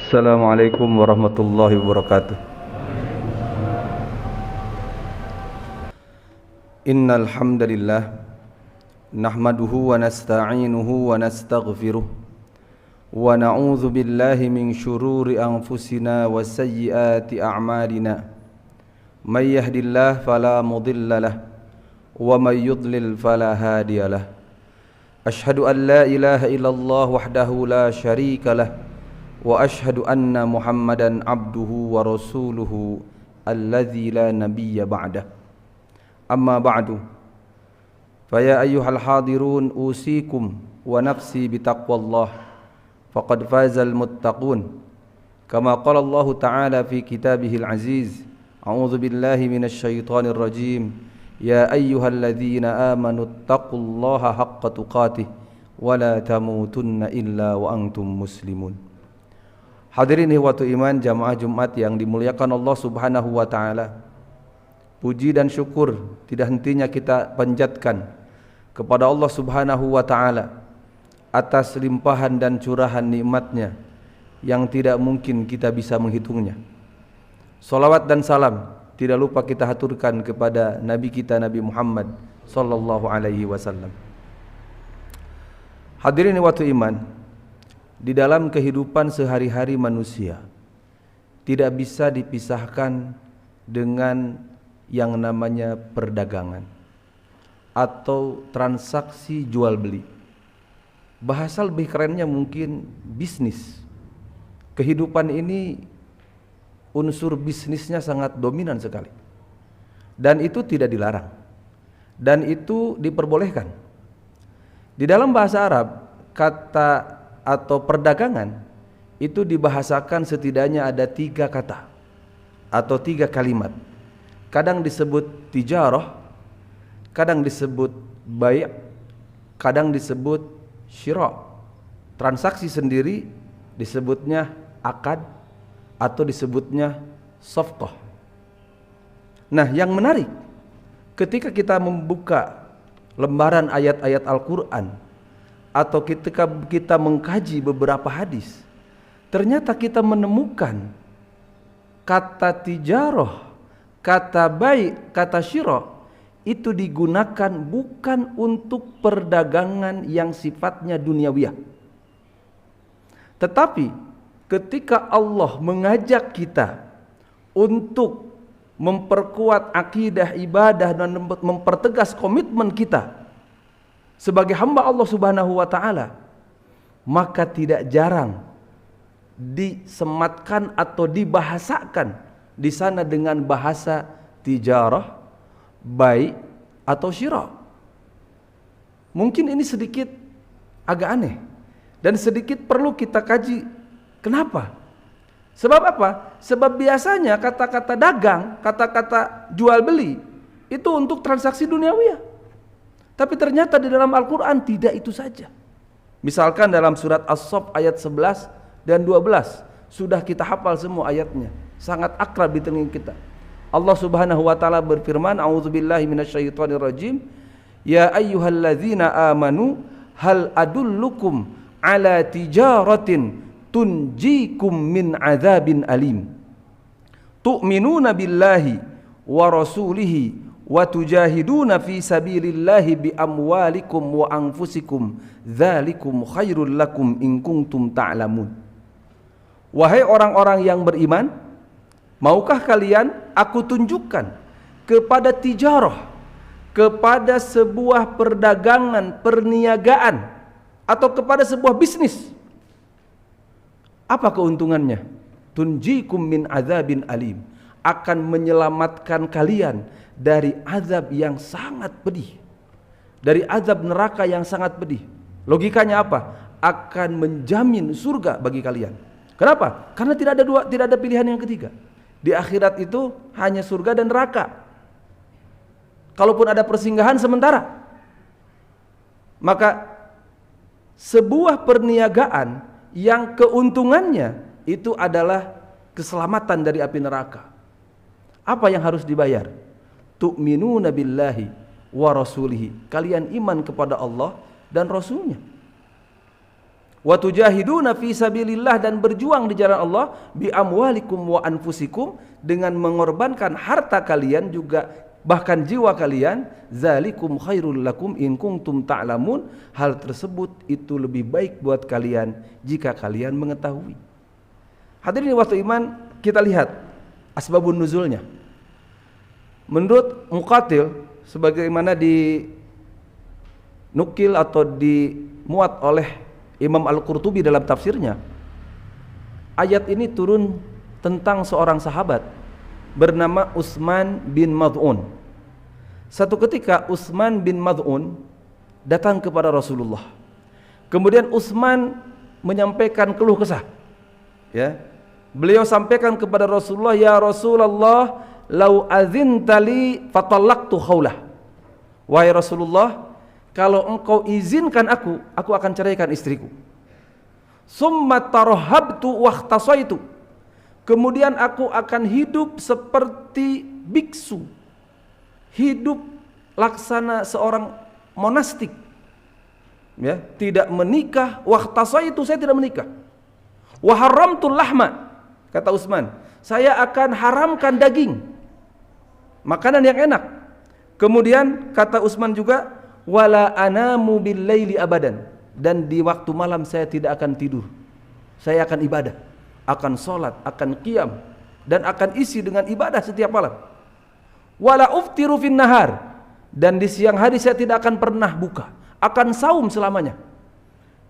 Assalamualaikum warahmatullahi wabarakatuh. Innal hamdalillah nahmaduhu wa nasta'inuhu wa nastaghfiruh wa na'udzu billahi min syururi anfusina wa sayyiati a'malina. May yahdihillahu fala mudilla lahu wa may yudlil fala hadiya lahu. Asyhadu an la ilaha illallah wahdahu la syarika lahu wa ashhadu anna Muhammadan abduhu wa rasuluhu alladzi la nabiyya ba'dah. Amma ba'du. Fa ya ayyuhal hadirun usikum wa nafsi bitaqwallah faqad fazal muttaqun. Kama qala Allah Ta'ala fi kitabihil aziz. A'udzu billahi minasy syaithanir rajim. Ya ayyuhalladzina amanu taqullaha haqqa tuqatih wa la tamutunna illa wa antum muslimun. Hadirin ihwatu iman jamaah Jumat yang dimuliakan Allah Subhanahu wa taala. Puji dan syukur tidak hentinya kita panjatkan kepada Allah Subhanahu wa taala atas limpahan dan curahan nikmat-Nya yang tidak mungkin kita bisa menghitungnya. Salawat dan salam tidak lupa kita haturkan kepada Nabi kita Nabi Muhammad sallallahu alaihi wasallam. Hadirin ihwatu iman, di dalam kehidupan sehari-hari manusia tidak bisa dipisahkan dengan yang namanya perdagangan atau transaksi jual beli. Bahasa lebih kerennya mungkin bisnis. Kehidupan ini unsur bisnisnya sangat dominan sekali, dan itu tidak dilarang, dan itu diperbolehkan. Di dalam bahasa Arab, kata atau perdagangan itu dibahasakan setidaknya ada 3 kata atau 3 kalimat. Kadang disebut tijarah, kadang disebut bai', kadang disebut syira'. Transaksi sendiri disebutnya akad atau disebutnya safqah. Nah, yang menarik ketika kita membuka lembaran ayat-ayat Al-Qur'an atau ketika kita mengkaji beberapa hadis, ternyata kita menemukan kata tijarah, kata bai', kata syira' itu digunakan bukan untuk perdagangan yang sifatnya duniawiyah. Tetapi ketika Allah mengajak kita untuk memperkuat akidah ibadah dan mempertegas komitmen kita sebagai hamba Allah Subhanahu wa taala, maka tidak jarang disematkan atau dibahasakan di sana dengan bahasa tijarah, bai' atau syira'. Mungkin ini sedikit agak aneh dan sedikit perlu kita kaji. Kenapa? Sebab apa? Sebab biasanya kata-kata dagang, kata-kata jual beli itu untuk transaksi duniawiyah. Tapi ternyata di dalam Al-Quran tidak itu saja. Misalkan dalam surat As-Saff ayat 11 dan 12, sudah kita hafal semua ayatnya, sangat akrab di telinga kita. Allah Subhanahu wa taala berfirman, a'udzubillahi minasyaitonirrajim, ya ayyuhalladzina amanu hal adullukum ala tijaratin tunjikum min adzabin alim tu'minuna billahi wa rasulihi wa tujahiduna fi sabilillahi bi amwalikum wa anfusikum dzalikum khairul lakum in kuntum ta'lamun. Wahai orang-orang yang beriman, maukah kalian aku tunjukkan kepada tijarah, kepada sebuah perdagangan, perniagaan, atau kepada sebuah bisnis? Apa keuntungannya? Tunjikum min adzabin alim, akan menyelamatkan kalian dari azab yang sangat pedih, dari azab neraka yang sangat pedih. Logikanya apa? Akan menjamin surga bagi kalian. Kenapa? Karena tidak ada pilihan yang ketiga. Di akhirat itu hanya surga dan neraka. Kalaupun ada persinggahan sementara, maka sebuah perniagaan yang keuntungannya itu adalah keselamatan dari api neraka. Apa yang harus dibayar? Tu'minuna billahi wa rasulihi, kalian iman kepada Allah dan Rasulnya. wa tujahiduna fi sabilillah, dan berjuang di jalan Allah, bi amwalikum wa anfusikum, dengan mengorbankan harta kalian juga bahkan jiwa kalian, zalikum khairul lakum in kuntum ta'lamun, hal tersebut itu lebih baik buat kalian jika kalian mengetahui. Hadirin waktu iman, kita lihat asbabun nuzulnya. Menurut Muqatil, sebagaimana dinukil atau dimuat oleh Imam Al-Qurtubi dalam tafsirnya, ayat ini turun tentang seorang sahabat bernama Utsman bin Mad'un. Satu ketika Utsman bin Mad'un datang kepada Rasulullah. Kemudian Utsman menyampaikan keluh kesah. Ya. Beliau sampaikan kepada Rasulullah, "Ya Rasulullah, lau azintali fatallaqtu khawlah." Wahai Rasulullah, kalau engkau izinkan aku akan ceraikan istriku. Summa tarhabtu wahtasaitu. Kemudian aku akan hidup seperti biksu. Hidup laksana seorang monastik. Ya, tidak menikah, wahtasaitu, saya tidak menikah. Wa haramtul lahma, kata Utsman, saya akan haramkan daging. Makanan yang enak. Kemudian kata Utsman juga, wala anamu bil laili abadan, dan di waktu malam saya tidak akan tidur, saya akan ibadah, akan sholat, akan qiyam, dan akan isi dengan ibadah setiap malam. Wala uftiru fin nahar, dan di siang hari saya tidak akan pernah buka, akan saum selamanya.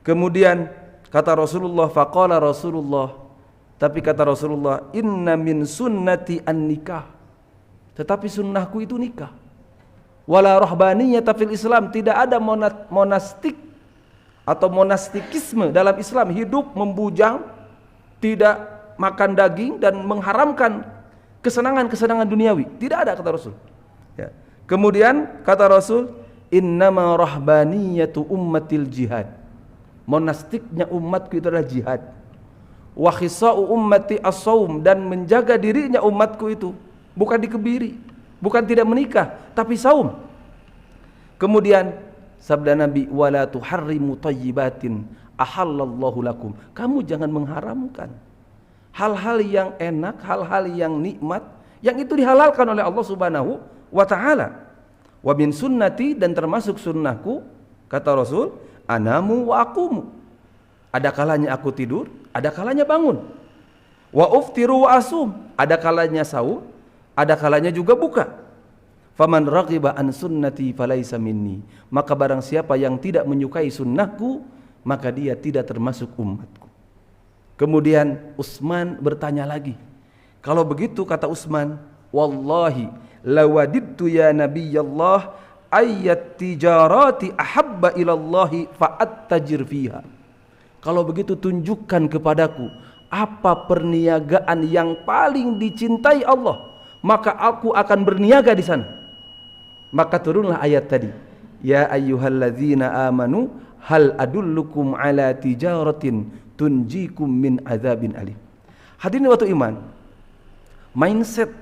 Kemudian kata Rasulullah, faqala Rasulullah, tapi kata Rasulullah, inna min sunnati an nikah, tetapi sunnahku itu nikah. Wala rahbaniyata fil Islam, tidak ada monastik atau monastikisme dalam Islam, hidup membujang, tidak makan daging dan mengharamkan kesenangan-kesenangan duniawi. Tidak ada, kata Rasul. Ya. Kemudian kata Rasul, innama rahbaniyatu ummatil jihad, monastiknya umatku itu adalah jihad. Wa khisa'u ummati as-saum, dan menjaga dirinya umatku itu bukan dikebiri, bukan tidak menikah, tapi saum. Kemudian sabda Nabi, wala tuharrimu thayyibatin ahallallahu lakum, kamu jangan mengharamkan hal-hal yang enak, hal-hal yang nikmat yang itu dihalalkan oleh Allah Subhanahu wa taala. Wa min sunnati, dan termasuk sunnahku, kata Rasul, anamu wa aqumu, ada kalanya aku tidur, ada kalanya bangun. Wa uftiru wa asum, ada kalanya saum, ada kalanya juga buka. Faman raghiba an sunnati falaisa minni, maka barang siapa yang tidak menyukai sunnahku, maka dia tidak termasuk umatku. Kemudian Utsman bertanya lagi. Kalau begitu, kata Utsman, wallahi lawadidtu ya nabiyallah ayyat tijarati ahabba ilallahi fa'attajir fiha. Kalau begitu tunjukkan kepadaku apa perniagaan yang paling dicintai Allah, maka aku akan berniaga di sana. Maka turunlah ayat tadi, ya ayyuhalladzina amanu hal adullukum ala tijaratin tunjikum min adzabin alim. Hadirin waktu iman, mindset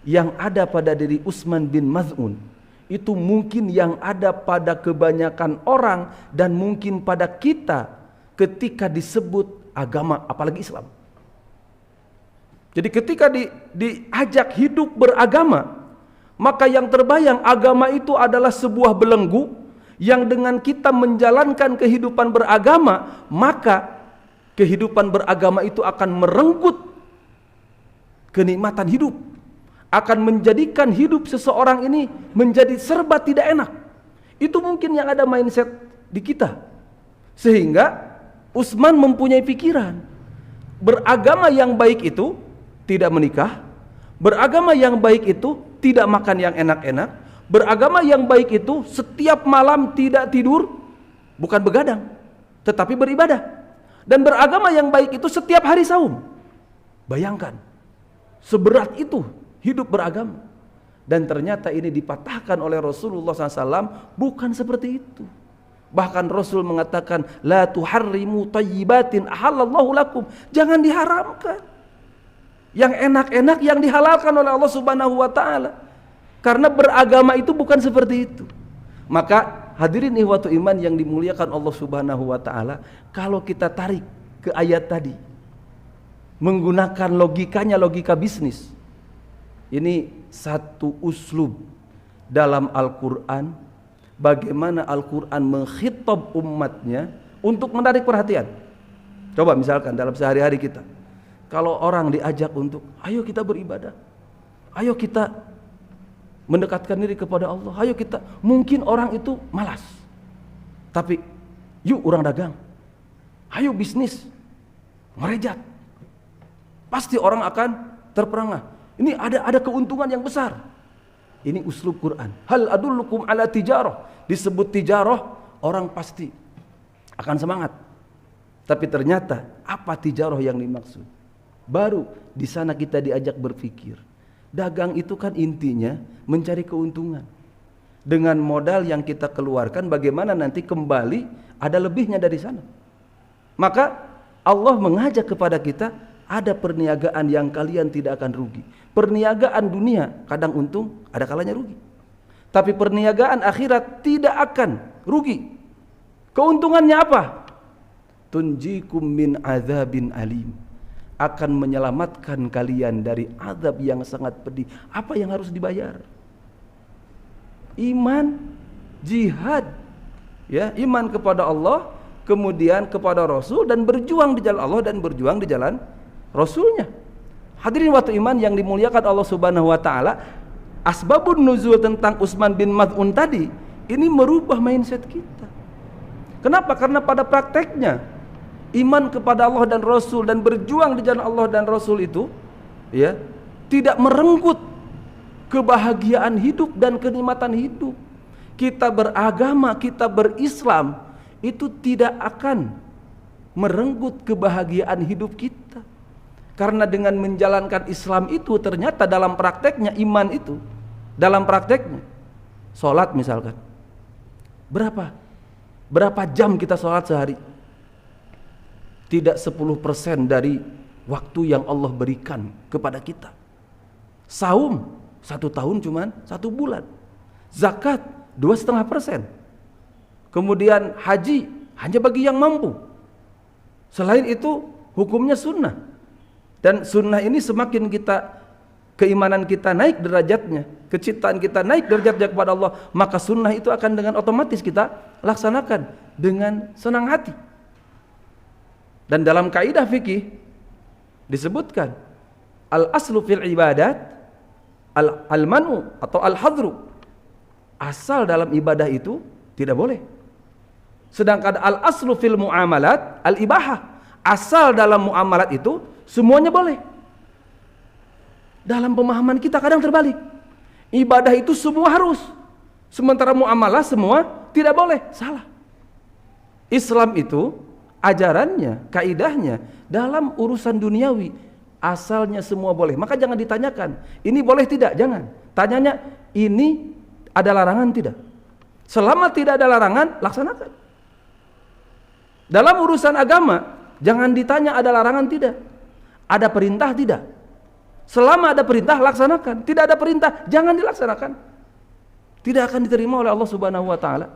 yang ada pada diri Utsman bin Maz'un itu mungkin yang ada pada kebanyakan orang, dan mungkin pada kita ketika disebut agama, apalagi Islam. Jadi ketika diajak hidup beragama, maka yang terbayang agama itu adalah sebuah belenggu yang dengan kita menjalankan kehidupan beragama, maka kehidupan beragama itu akan merenggut kenikmatan hidup, akan menjadikan hidup seseorang ini menjadi serba tidak enak. Itu mungkin yang ada mindset di kita, sehingga Utsman mempunyai pikiran, beragama yang baik itu tidak menikah, beragama yang baik itu tidak makan yang enak-enak, beragama yang baik itu setiap malam tidak tidur, bukan begadang, tetapi beribadah. Dan beragama yang baik itu setiap hari saum. Bayangkan, seberat itu hidup beragama. Dan ternyata ini dipatahkan oleh Rasulullah SAW, bukan seperti itu. Bahkan Rasul mengatakan, la tuharrimu thayyibatin ahallallahu lakum, jangan diharamkan yang enak-enak yang dihalalkan oleh Allah Subhanahu wa taala. Karena beragama itu bukan seperti itu. Maka hadirin ihwatu iman yang dimuliakan Allah Subhanahu wa taala, kalau kita tarik ke ayat tadi menggunakan logikanya, logika bisnis. Ini satu uslub dalam Al-Qur'an, bagaimana Al-Qur'an mengkhitab umatnya untuk menarik perhatian. Coba misalkan dalam sehari-hari kita, kalau orang diajak untuk ayo kita beribadah, ayo kita mendekatkan diri kepada Allah, ayo kita, mungkin orang itu malas, tapi yuk orang dagang, ayo bisnis, merejat, pasti orang akan terperangah. Ini ada keuntungan yang besar. Ini uslub Quran. Hal adullukum ala tijarah. Disebut tijarah, orang pasti akan semangat. Tapi ternyata apa tijarah yang dimaksud? Baru di sana kita diajak berpikir. Dagang itu kan intinya mencari keuntungan. Dengan modal yang kita keluarkan, bagaimana nanti kembali ada lebihnya dari sana. Maka Allah mengajak kepada kita, ada perniagaan yang kalian tidak akan rugi. Perniagaan dunia kadang untung, ada kalanya rugi. Tapi perniagaan akhirat tidak akan rugi. Keuntungannya apa? Tunjikum min azabin alim. Akan menyelamatkan kalian dari azab yang sangat pedih. Apa yang harus dibayar? Iman, jihad, ya, iman kepada Allah, kemudian kepada Rasul, dan berjuang di jalan Allah dan berjuang di jalan Rasulnya. Hadirin waktu iman yang dimuliakan Allah Subhanahu wa taala, asbabun nuzul tentang Utsman bin Maz'un tadi ini merubah mindset kita. Kenapa? Karena pada prakteknya iman kepada Allah dan Rasul dan berjuang di jalan Allah dan Rasul itu, ya, tidak merenggut kebahagiaan hidup dan kenikmatan hidup. Kita beragama, kita berislam, itu tidak akan merenggut kebahagiaan hidup kita. Karena dengan menjalankan Islam itu ternyata dalam prakteknya iman itu, dalam prakteknya sholat misalkan, berapa jam kita sholat sehari? Tidak 10% dari waktu yang Allah berikan kepada kita. Saum 1 tahun cuman 1 bulan. Zakat 2,5%. Kemudian haji hanya bagi yang mampu. Selain itu hukumnya sunnah. Dan sunnah ini semakin kita, keimanan kita naik derajatnya, kecintaan kita naik derajatnya kepada Allah, maka sunnah itu akan dengan otomatis kita laksanakan dengan senang hati. Dan dalam kaidah fikih disebutkan al-aslu fil ibadat al-manu atau al-hadru. Asal dalam ibadah itu tidak boleh. Sedangkan al-aslu fil muamalat al-ibahah. Asal dalam muamalat itu semuanya boleh. Dalam pemahaman kita kadang terbalik. Ibadah itu semua harus, sementara muamalah semua tidak boleh. Salah. Islam itu ajarannya, kaidahnya dalam urusan duniawi asalnya semua boleh. Maka jangan ditanyakan ini boleh tidak, jangan. Tanyanya ini ada larangan tidak. Selama tidak ada larangan, laksanakan. Dalam urusan agama jangan ditanya ada larangan tidak, ada perintah tidak. Selama ada perintah, laksanakan. Tidak ada perintah, jangan dilaksanakan. Tidak akan diterima oleh Allah Subhanahu wa taala.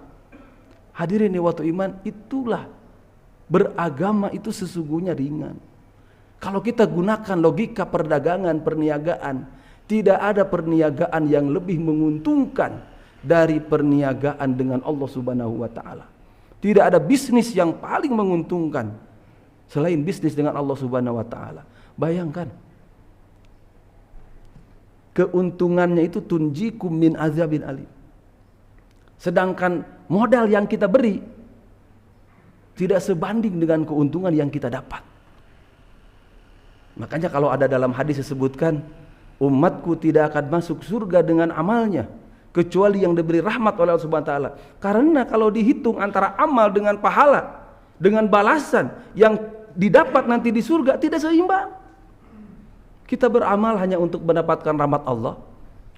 Hadirin waktu iman, itulah beragama itu sesungguhnya ringan. Kalau kita gunakan logika perdagangan, perniagaan, tidak ada perniagaan yang lebih menguntungkan dari perniagaan dengan Allah Subhanahu wa taala. Tidak ada bisnis yang paling menguntungkan selain bisnis dengan Allah Subhanahu wa taala. Bayangkan, keuntungannya itu tunjikum min azabin alim. Sedangkan modal yang kita beri tidak sebanding dengan keuntungan yang kita dapat. Makanya kalau ada dalam hadis disebutkan, umatku tidak akan masuk surga dengan amalnya kecuali yang diberi rahmat oleh Allah Subhanahu wa taala. Karena kalau dihitung antara amal dengan pahala, dengan balasan yang didapat nanti di surga tidak seimbang. Kita beramal hanya untuk mendapatkan rahmat Allah.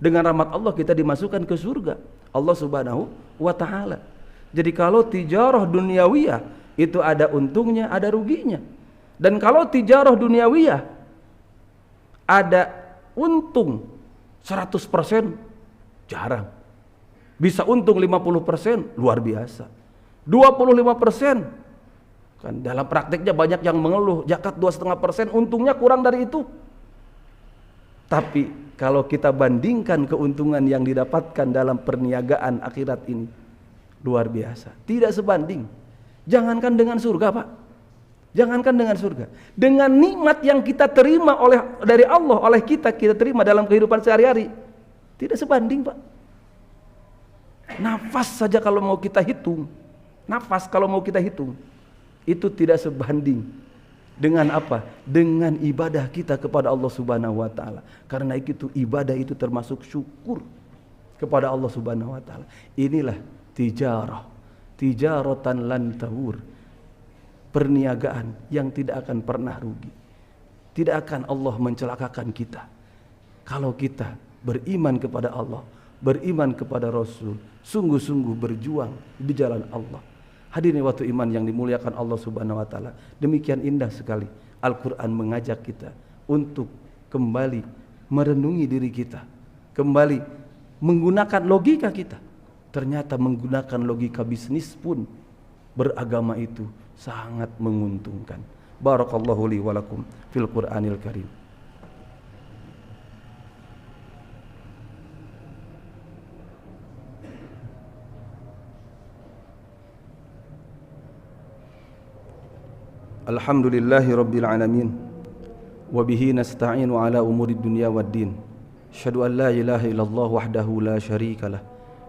Dengan rahmat Allah kita dimasukkan ke surga Allah Subhanahu wa taala. Jadi kalau tijarah duniawiyah itu ada untungnya, ada ruginya. Dan kalau tijarah duniawiyah ada untung 100%, jarang. bisa untung 50%, luar biasa. 25%, kan dalam prakteknya banyak yang mengeluh, zakat 2,5%, untungnya kurang dari itu. Tapi kalau kita bandingkan keuntungan yang didapatkan dalam perniagaan akhirat ini, luar biasa, tidak sebanding. Jangankan dengan surga, Pak. Jangankan dengan surga, dengan nikmat yang kita terima dari Allah, oleh kita terima dalam kehidupan sehari-hari, tidak sebanding, Pak. Nafas saja kalau mau kita hitung, itu tidak sebanding dengan apa? Dengan ibadah kita kepada Allah Subhanahu wa taala. Karena itu ibadah itu termasuk syukur kepada Allah Subhanahu wa taala. Inilah tijaratan lan tabur. Perniagaan yang tidak akan pernah rugi. Tidak akan Allah mencelakakan kita. Kalau kita beriman kepada Allah, beriman kepada Rasul, sungguh-sungguh berjuang di jalan Allah. Hadirin waktu iman yang dimuliakan Allah Subhanahu wa taala. Demikian indah sekali Al-Qur'an mengajak kita untuk kembali merenungi diri kita, kembali menggunakan logika kita. Ternyata menggunakan logika bisnis pun beragama itu sangat menguntungkan. Barakallahu li wa lakum fil Qur'anil Karim. Alhamdulillahi rabbil alamin wa bihi nasta'inu ala umuri dunya waddin. Asyhadu an la ilaha illallah wahdahu la syarikalah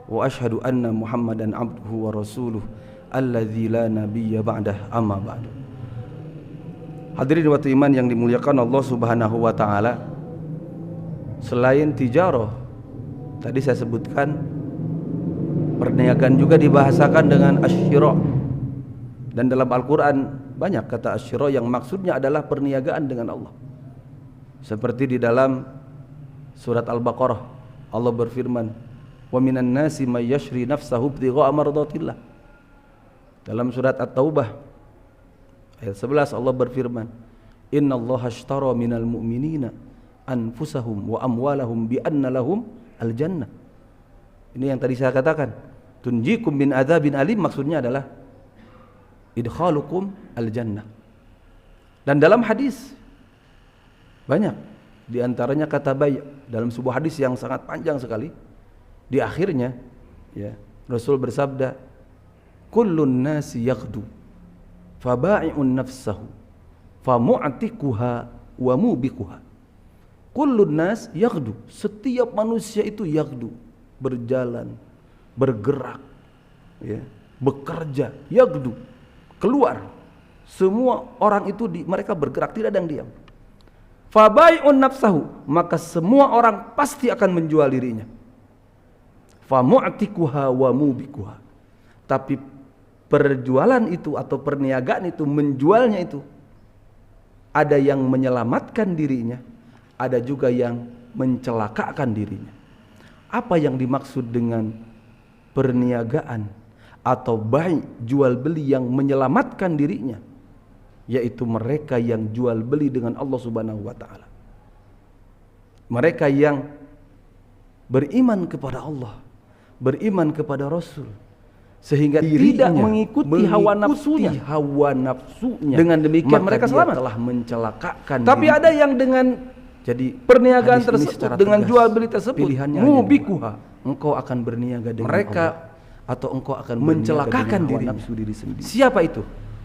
wa asyhadu anna Muhammadan abduhu wa rasuluh alladzi la nabiyya ba'dah, amma ba'du. Hadirin waktu iman yang dimuliakan Allah Subhanahu wa taala, selain tijarah tadi saya sebutkan, perniagaan juga dibahasakan dengan asyira. Dan dalam Al-Qur'an banyak kata asyira yang maksudnya adalah perniagaan dengan Allah. Seperti di dalam surat Al-Baqarah, Allah berfirman, "Wa minan nasi may yashri nafsahu ibtigha'a mardatillah." Dalam surat At-Taubah ayat 11 Allah berfirman, "Innallaha ashtara minal mu'minina anfusahum wa amwalahum bi anna lahum al-jannah." Ini yang tadi saya katakan, tunjikum min adzabin alim, maksudnya adalah idkhalukum al-jannah. Dan dalam hadis banyak, di antaranya kata bay' dalam sebuah hadis yang sangat panjang sekali. Di akhirnya ya, Rasul bersabda, kullun nasi yaghdu faba'i'un nafsahu famu'tikuha wa mubiquha. Kullun nas yaghdu, setiap manusia itu yaghdu, berjalan, bergerak, ya, bekerja, yaghdu, keluar. Semua orang itu mereka bergerak, tidak ada yang diam. Faba'i'un nafsahu, maka semua orang pasti akan menjual dirinya. Famu'tikuha wa mubiquha. Tapi perjualan itu atau perniagaan itu, menjualnya itu, ada yang menyelamatkan dirinya, ada juga yang mencelakakan dirinya. Apa yang dimaksud dengan perniagaan atau bai', jual beli yang menyelamatkan dirinya? Yaitu mereka yang jual beli dengan Allah Subhanahu wa taala. Mereka yang beriman kepada Allah, beriman kepada Rasul, sehingga tidak mengikuti hawa nafsunya. Dengan demikian mereka selamat. Telah mencelakakan. Tapi ada yang dengan jadi perniagaan tersebut, dengan jual beli tersebut, mubikuha, engkau akan berniaga dengan mereka Allah, atau engkau akan mencelakakan diri sendiri. Siapa itu?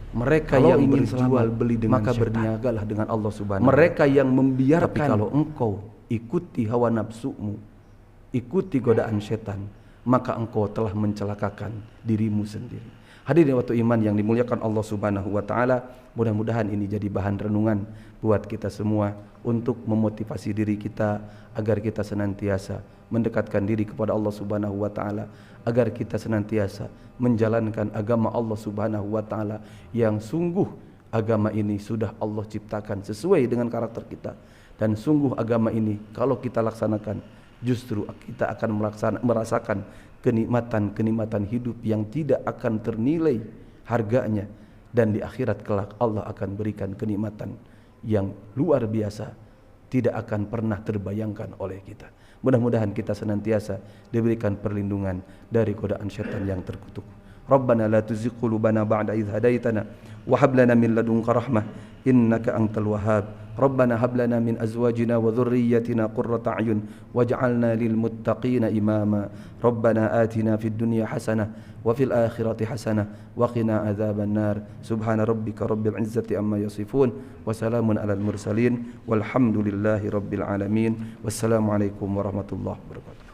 Mereka kalau yang ingin berjual beli dengan maka berniagalah dengan Allah Subhanahu. Mereka yang membiarkan. Tapi kalau engkau ikuti hawa nafsumu, ikuti godaan setan, maka engkau telah mencelakakan dirimu sendiri. Hadirin waktu iman yang dimuliakan Allah Subhanahu wa taala, mudah-mudahan ini jadi bahan renungan buat kita semua untuk memotivasi diri kita agar kita senantiasa mendekatkan diri kepada Allah Subhanahu wa taala, agar kita senantiasa menjalankan agama Allah Subhanahu wa taala yang sungguh agama ini sudah Allah ciptakan sesuai dengan karakter kita, dan sungguh agama ini kalau kita laksanakan justru kita akan merasakan kenikmatan hidup yang tidak akan ternilai harganya, dan di akhirat kelak Allah akan berikan kenikmatan yang luar biasa tidak akan pernah terbayangkan oleh kita. Mudah-mudahan kita senantiasa diberikan perlindungan dari godaan syaitan yang terkutuk. Rabbana la tuzigh qulubana ba'da idh hadaitana wa hab lana min ladunka rahmah innaka antal wahhab. Rabbana hab lana min azwajina wa dhurriyyatina qurrata a'yun waj'alna lil muttaqina imama. Rabbana atina fid dunya hasanah wa fil akhirati hasanah wa qina adzaban nar. Subhana rabbika rabbil izzati amma yasifun wa salamun alal mursalin walhamdulillahi rabbil alamin. Wassalamu alaikum warahmatullahi wabarakatuh.